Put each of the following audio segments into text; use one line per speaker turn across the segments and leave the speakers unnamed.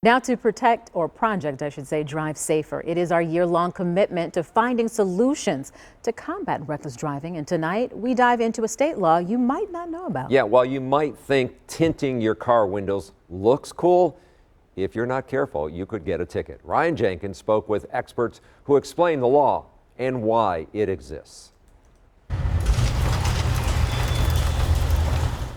Now to protect, or project, I should say, Drive Safer. It is our year-long commitment to finding solutions to combat reckless driving. And tonight, we dive into a state law you might not know about.
Yeah, while you might think tinting your car windows looks cool, if you're not careful, you could get a ticket. Ryan Jenkins spoke with experts who explain the law and why it exists.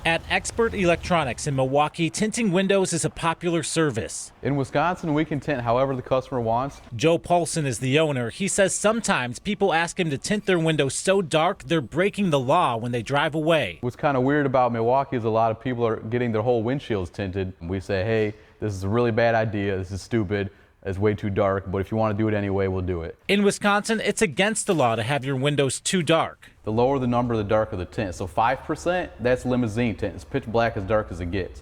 At Expert Electronics in Milwaukee, tinting windows is a popular service.
In Wisconsin, we can tint however the customer wants.
Joe Paulson is the owner. He says sometimes people ask him to tint their windows so dark they're breaking the law when they drive away.
What's kind of weird about Milwaukee is a lot of people are getting their whole windshields tinted. We say, hey, this is a really bad idea. This is stupid. It's way too dark, but if you want to do it anyway, we'll do it.
In Wisconsin, it's against the law to have your windows too dark.
The lower the number, the darker the tint. So 5%, that's limousine tint. It's pitch black, as dark as it gets.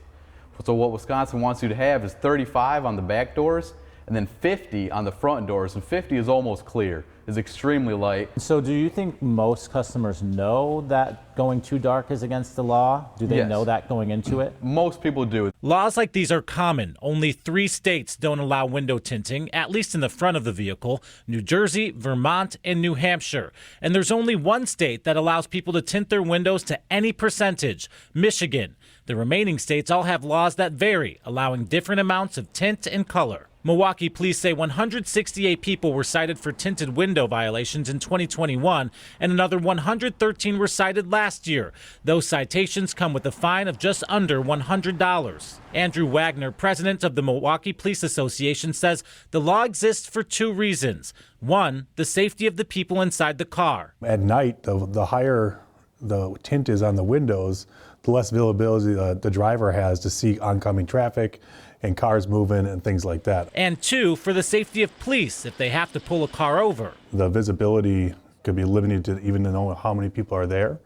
So what Wisconsin wants you to have is 35 on the back doors and then 50 on the front doors. And 50 is almost clear. It's extremely light.
So do you think most customers know that going too dark is against the law? Do they know that going into it?
Most people do.
Laws like these are common. Only 3 states don't allow window tinting, at least in the front of the vehicle: New Jersey, Vermont, and New Hampshire. And there's only 1 state that allows people to tint their windows to any percentage: Michigan. The remaining states all have laws that vary, allowing different amounts of tint and color. Milwaukee police say 168 people were cited for tinted window violations in 2021, and another 113 were cited last year. Those citations come with a fine of just under $100. Andrew Wagner, president of the Milwaukee Police Association, says the law exists for 2 reasons. 1, the safety of the people inside the car.
At night, the higher the tint is on the windows, the less visibility the driver has to see oncoming traffic and cars moving and things like that.
And 2, for the safety of police if they have to pull a car over.
The visibility could be limited to even to know how many people are there.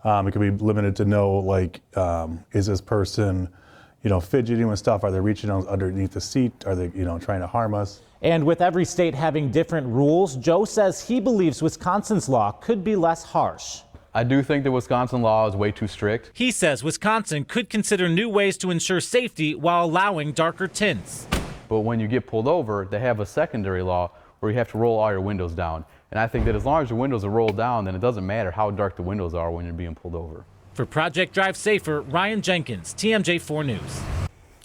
It could be limited to know, like, is this person, fidgeting with stuff? Are they reaching underneath the seat? Are they, trying to harm us?
And with every state having different rules, Joe says he believes Wisconsin's law could be less harsh.
I do think the Wisconsin law is way too strict.
He says Wisconsin could consider new ways to ensure safety while allowing darker tints.
But when you get pulled over, they have a secondary law where you have to roll all your windows down. And I think that as long as your windows are rolled down, then it doesn't matter how dark the windows are when you're being pulled over.
For Project Drive Safer, Ryan Jenkins, TMJ4 News.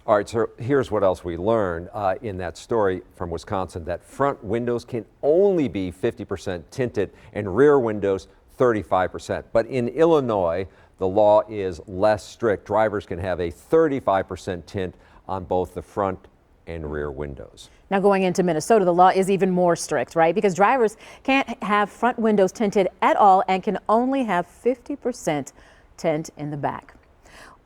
All right, so here's what else we learned in that story from Wisconsin: that front windows can only be 50% tinted and rear windows 35%. But in Illinois, the law is less strict. Drivers can have a 35% tint on both the front and rear windows.
Now, going into Minnesota, the law is even more strict, right? Because drivers can't have front windows tinted at all and can only have 50% tint in the back.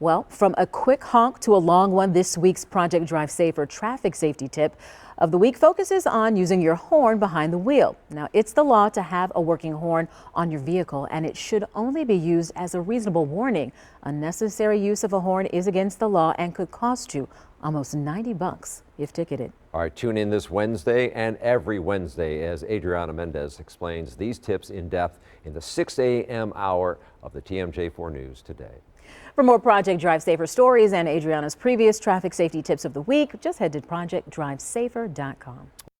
Well, from a quick honk to a long one, this week's Project Drive Safer traffic safety tip of the week focuses on using your horn behind the wheel. Now, it's the law to have a working horn on your vehicle, and it should only be used as a reasonable warning. Unnecessary use of a horn is against the law and could cost you almost $90 if ticketed.
All right, tune in this Wednesday and every Wednesday as Adriana Mendez explains these tips in depth in the 6 a.m. hour of the TMJ4 News Today.
For more Project Drive Safer stories and Adriana's previous traffic safety tips of the week, just head to projectdrivesafer.com.